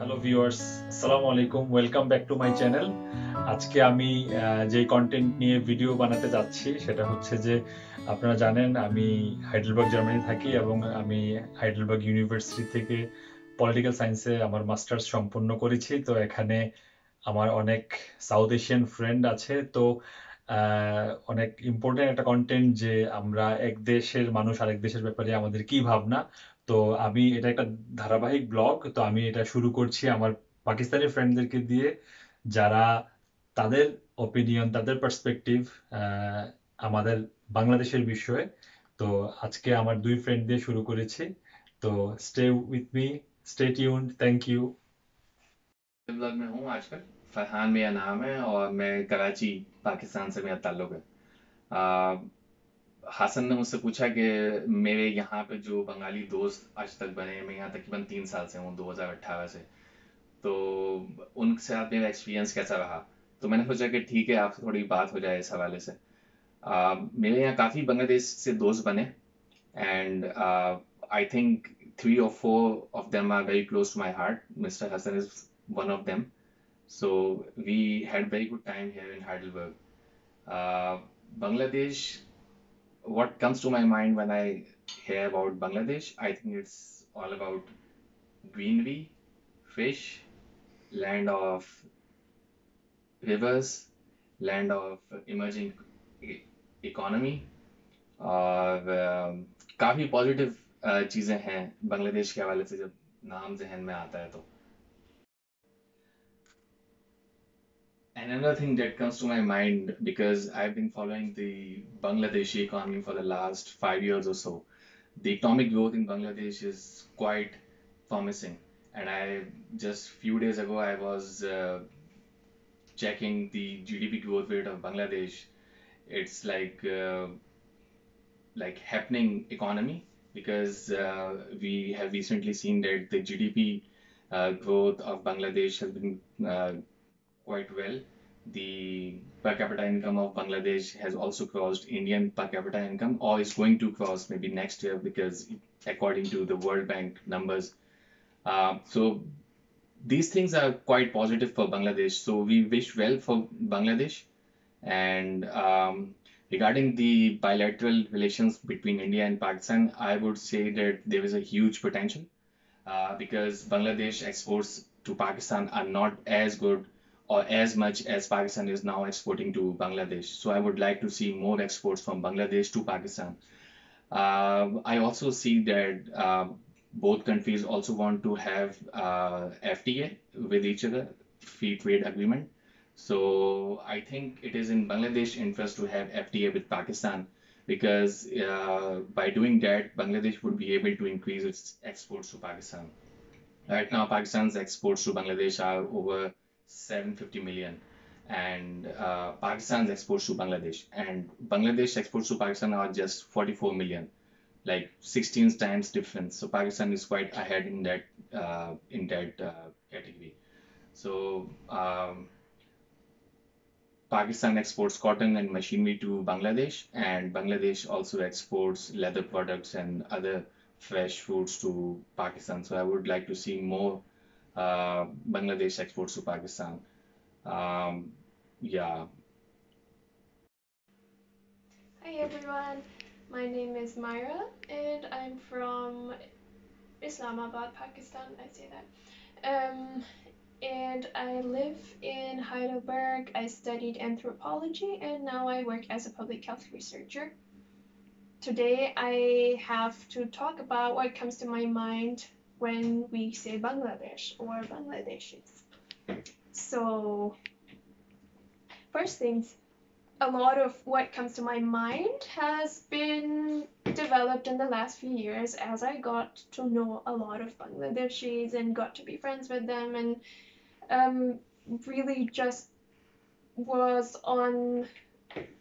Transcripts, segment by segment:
Hello viewers, আসসালামু আলাইকুম, welcome back to my channel. আজকে আমি যে কন্টেন্ট নিয়ে ভিডিও বানাতে যাচ্ছি সেটা হচ্ছে যে আপনারা জানেন আমি হাইডেলবার্গ জার্মানি থাকি এবং আমি হাইডেলবার্গ ইউনিভার্সিটি থেকে পলিটিক্যাল সায়েন্সে আমার মাস্টার্স সম্পন্ন করেছি। তো এখানে আমার অনেক সাউথ এশিয়ান ফ্রেন্ড আছে। তো অনেক ইম্পর্টেন্ট একটা কন্টেন্ট যে আমরা এক দেশের মানুষ আরেক দেশের ব্যাপারে আমাদের কি ভাবনা। তো আমি এটা একটা ধারাবাহিক ব্লগ, তো আমি এটা শুরু করছি আমার পাকিস্তানি ফ্রেন্ডদেরকে দিয়ে, যারা তাদের ওপিনিয়ন, তাদের পার্সপেক্টিভ আমাদের বাংলাদেশের বিষয়ে। তো আজকে আমার দুই ফ্রেন্ড দিয়ে শুরু করেছি। তো stay with me, stay tuned, thank you. Hyderabad में हूँ आजकल। फरहान मेरा नाम है और मैं कराची पाकिस्तान से मेरा ताल्लुक है। आ, हासन ने मुझसे पूछा कि मेरे यहाँ पे जो बंगाली दोस्त आज तक बने हैं, मैं यहाँ तकरीबन 3 साल से हूँ, 2018 से। तो उनके साथ मेरा एक्सपीरियंस कैसा रहा। तो मैंने सोचा कि ठीक है, आपसे थोड़ी बात हो जाए इस हवाले से। मेरे यहाँ काफ़ी बांग्लादेश से दोस्त बने and I think 3 or 4 of them are very close to my heart. Mr. Hassan is one of them. So we had very good time here in Heidelberg. Bangladesh, what comes to my mind when I hear about Bangladesh, I think it's all about greenery, fish, land of rivers, land of emerging e- economy और काफ़ी positive चीज़ें हैं बांग्लादेश के हवाले से जब नाम जहन में आता है तो। And another thing that comes to my mind, because I've been following the Bangladeshi economy for the last 5 years or so, the economic growth in Bangladesh is quite promising. And I just few days ago I was checking the GDP growth rate of Bangladesh. It's like happening economy because we have recently seen that the GDP growth of Bangladesh has been quite well. The per capita income of Bangladesh has also crossed Indian per capita income, or is going to cross maybe next year because, according to the World Bank numbers, so these things are quite positive for Bangladesh. So we wish well for Bangladesh. And regarding the bilateral relations between India and Pakistan, I would say that there is a huge potential because Bangladesh exports to Pakistan are not as good or as much as Pakistan is now exporting to Bangladesh. So I would like to see more exports from Bangladesh to Pakistan. I also see that both countries also want to have FTA with each other, free trade agreement. So I think it is in Bangladesh interest to have FTA with Pakistan because by doing that, Bangladesh would be able to increase its exports to Pakistan. Right now, Pakistan's exports to Bangladesh are over 750 million, and Pakistan's exports to Bangladesh and Bangladesh exports to Pakistan are just 44 million, like 16 times difference. So Pakistan is quite ahead in that category. So Pakistan exports cotton and machinery to Bangladesh, and Bangladesh also exports leather products and other fresh foods to Pakistan. So I would like to see more Bangladesh exports to Pakistan. Um, yeah. Hi everyone, my name is Myra and I'm from Islamabad, Pakistan. I say that. And I live in Heidelberg. I studied anthropology and now I work as a public health researcher. Today I have to talk about what comes to my mind when we say Bangladesh or Bangladeshis. So, first things, a lot of what comes to my mind has been developed in the last few years as I got to know a lot of Bangladeshis and got to be friends with them, and really just was on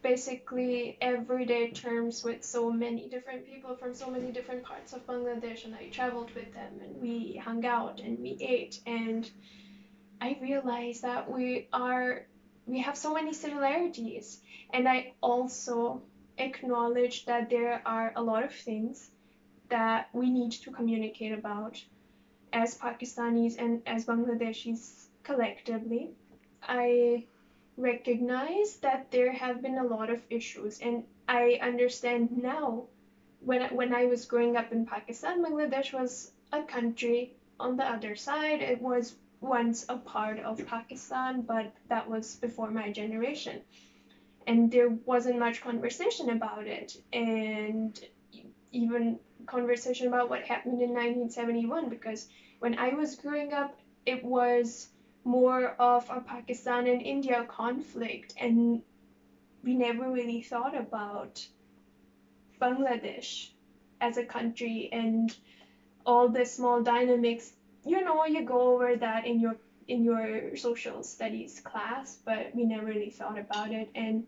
basically everyday terms with so many different people from so many different parts of Bangladesh, and I traveled with them and we hung out and we ate, and I realized that we have so many similarities, and I also acknowledge that there are a lot of things that we need to communicate about. as Pakistanis and as Bangladeshis collectively, I recognize that there have been a lot of issues, and I understand now. When I was growing up in Pakistan, Bangladesh was a country on the other side. It was once a part of Pakistan, but that was before my generation. And there wasn't much conversation about it. And even conversation about what happened in 1971, because when I was growing up, it was more of a Pakistan and India conflict, and we never really thought about Bangladesh as a country and all the small dynamics. You go over that in your social studies class, but we never really thought about it. And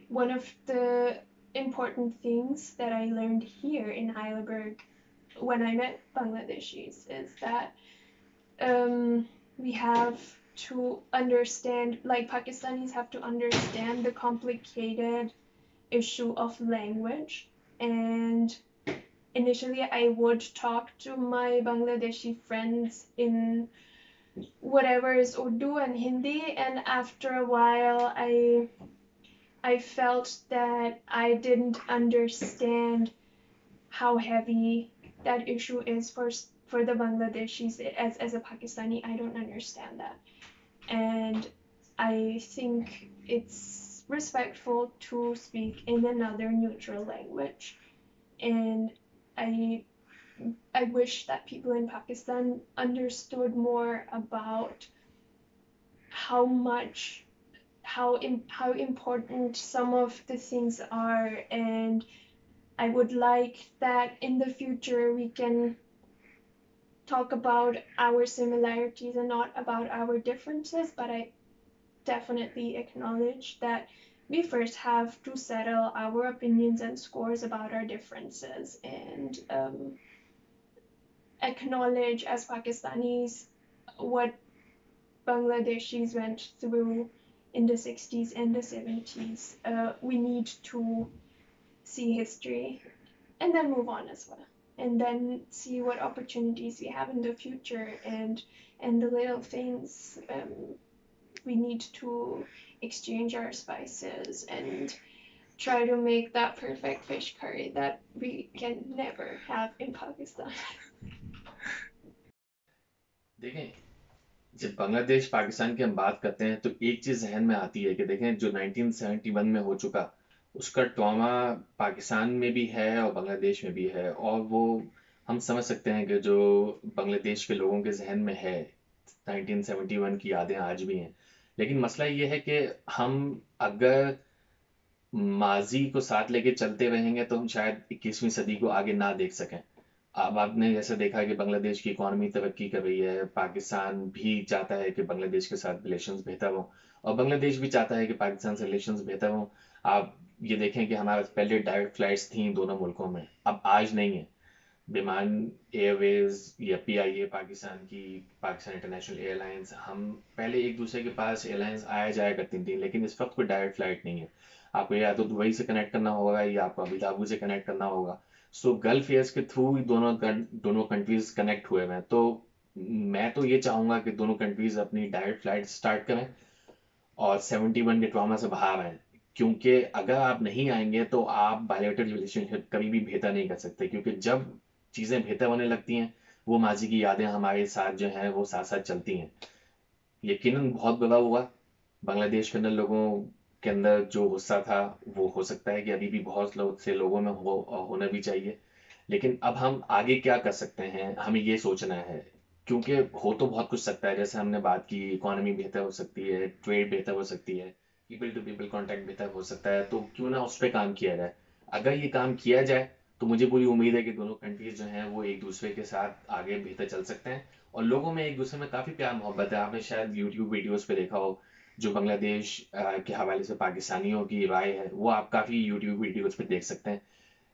one of the important things that I learned here in Heidelberg when I met Bangladeshis is that we have to understand, like Pakistanis have to understand the complicated issue of language. And initially, I would talk to my Bangladeshi friends in whatever is Urdu and Hindi, and after a while, I felt that I didn't understand how heavy that issue is for the Bangladeshis. As a Pakistani, I don't understand that, and I think it's respectful to speak in another neutral language. And I I wish that people in Pakistan understood more about how much how important some of the things are. And I would like that in the future we can talk about our similarities and not about our differences, but I definitely acknowledge that we first have to settle our opinions and scores about our differences, and acknowledge as Pakistanis what Bangladeshis went through in the 60s and the 70s. We need to see history and then move on as well. And then see what opportunities we have in the future, and the little things. We need to exchange our spices and try to make that perfect fish curry that we can never have in Pakistan. देखें, जब बांग्लादेश पाकिस्तान की हम बात करते हैं तो एक चीज जहन में आती है कि देखें जो 1971 में हो चुका उसका ट्रॉमा पाकिस्तान में भी है और बांग्लादेश में भी है, और वो हम समझ सकते हैं कि जो बांग्लादेश के लोगों के जहन में है 1971 की यादें आज भी हैं। लेकिन मसला ये है कि हम अगर माजी को साथ लेके चलते रहेंगे तो हम शायद 21वीं सदी को आगे ना देख सकें। अब आपने जैसे देखा कि बांग्लादेश की इकॉनमी तरक्की कर रही है, पाकिस्तान भी चाहता है कि बांग्लादेश के साथ रिलेशंस बेहतर हों और बांग्लादेश भी चाहता है कि पाकिस्तान से रिलेशंस बेहतर हों। आप ये देखें कि हमारे पहले डायरेक्ट फ्लाइट्स थी दोनों मुल्कों में, अब आज नहीं है। विमान एयरवेज या पीआईए पाकिस्तान की, पाकिस्तान इंटरनेशनल एयरलाइंस, हम पहले एक दूसरे के पास एयरलाइंस आया जाया करती थी, लेकिन इस वक्त कोई डायरेक्ट फ्लाइट नहीं है। आपको या तो दुबई से कनेक्ट करना होगा या आपको अबू धाबी से कनेक्ट करना होगा। सो गल्फ एयर्स के थ्रू ही दोनों कंट्रीज कनेक्ट हुए हैं। तो मैं तो ये चाहूंगा कि दोनों कंट्रीज अपनी डायरेक्ट फ्लाइट स्टार्ट करें और 71 के ट्रॉमा से बाहर आए, क्योंकि अगर आप नहीं आएंगे तो आप बायलैटरल रिलेशनशिप कभी भी बेहतर नहीं कर सकते, क्योंकि जब चीज़ें बेहतर होने लगती हैं वो माजी की यादें हमारे साथ जो हैं वो साथ साथ चलती हैं। यकीनन बहुत बुरा हुआ, बांग्लादेश के अंदर लोगों के अंदर जो गुस्सा था वो हो सकता है कि अभी भी बहुत से लोगों में होना भी चाहिए। लेकिन अब हम आगे क्या कर सकते हैं हमें ये सोचना है, क्योंकि हो तो बहुत कुछ सकता है। जैसे हमने बात की, इकोनॉमी बेहतर हो सकती है, ट्रेड बेहतर हो सकती है, पीपल टू पीपल कांटेक्ट बेहतर हो सकता है, तो क्यों ना उस पर काम किया जाए। अगर ये काम किया जाए तो मुझे पूरी उम्मीद है कि दोनों कंट्रीज जो हैं वो एक दूसरे के साथ आगे बेहतर चल सकते हैं और लोगों में एक दूसरे में काफ़ी प्यार मोहब्बत है। आपने शायद यूट्यूब वीडियोस पे देखा हो, जो बांग्लादेश के हवाले से पाकिस्तानियों की राय है वो आप काफ़ी यूट्यूब वीडियोस पे देख सकते हैं।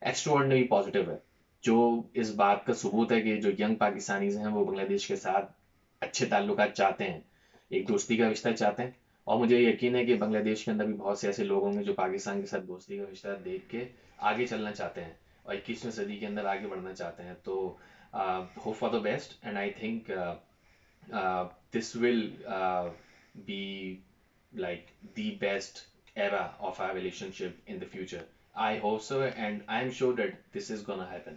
एक्स्ट्राऑर्डिनरी पॉजिटिव है, जो इस बात का सबूत है कि जो यंग पाकिस्तानीज हैं वो बांग्लादेश के साथ अच्छे ताल्लुकात चाहते हैं, एक दोस्ती का रिश्ता चाहते हैं। और मुझे यकीन है कि बांग्लादेश के अंदर भी बहुत से ऐसे लोग होंगे जो पाकिस्तान के साथ दोस्ती का रिश्ता देख के आगे चलना चाहते हैं और 21वीं सदी के अंदर आगे बढ़ना चाहते हैं। तो hope for the best, and I think this will be like the best era of our relationship in the future. I hope so, and I'm sure that this is gonna happen.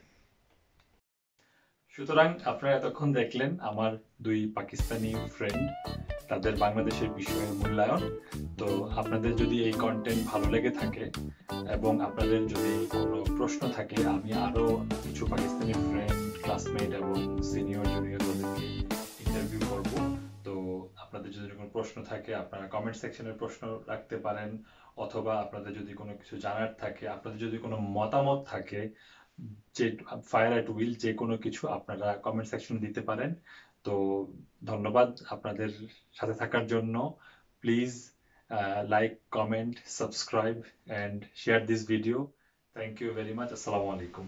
সুতরাং আপনারা এতক্ষণ দেখলেন আমার দুই Pakistani friend তাদের বাংলাদেশের বিষয়ে মূল্যায়ন। তো আপনাদের যদি এই কন্টেন্ট ভালো লেগে থাকে এবং আপনাদের যদি কোনো প্রশ্ন থাকে, আমি আরো কিছু পাকিস্তানি ফ্রেন্ড, ক্লাসমেট এবং সিনিয়র জুনিয়র ওদেরকে ইন্টারভিউ করব। তো আপনাদের যদি কোনো প্রশ্ন থাকে আপনারা কমেন্ট সেকশনে প্রশ্ন রাখতে পারেন, অথবা আপনাদের যদি কোনো কিছু জানার থাকে, আপনাদের যদি কোনো মতামত থাকে, যে ফায়ার অ্যাট উইল যে কোনো কিছু আপনারা কমেন্ট সেকশনে দিতে পারেন। তো ধন্যবাদ আপনাদের সাথে থাকার জন্য। Please like, comment, subscribe and share this video. Thank you very much. আসসালামু আলাইকুম।